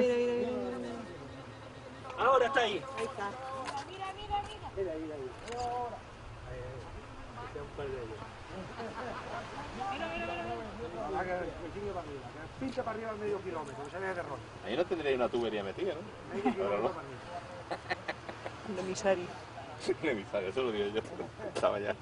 Mira, mira, mira. Ahora está ahí. Ahí está. Mira, mira, mira. Ahora. Ahí, un par de ellos. Mira. Que sigue para arriba. Que pincha para arriba al medio kilómetro, que se vea de rojo. Ahí no tendréis una tubería metida, ¿no? Medio kilómetro para arriba. Un emisario. Un emisario, eso lo digo yo. Estaba ya.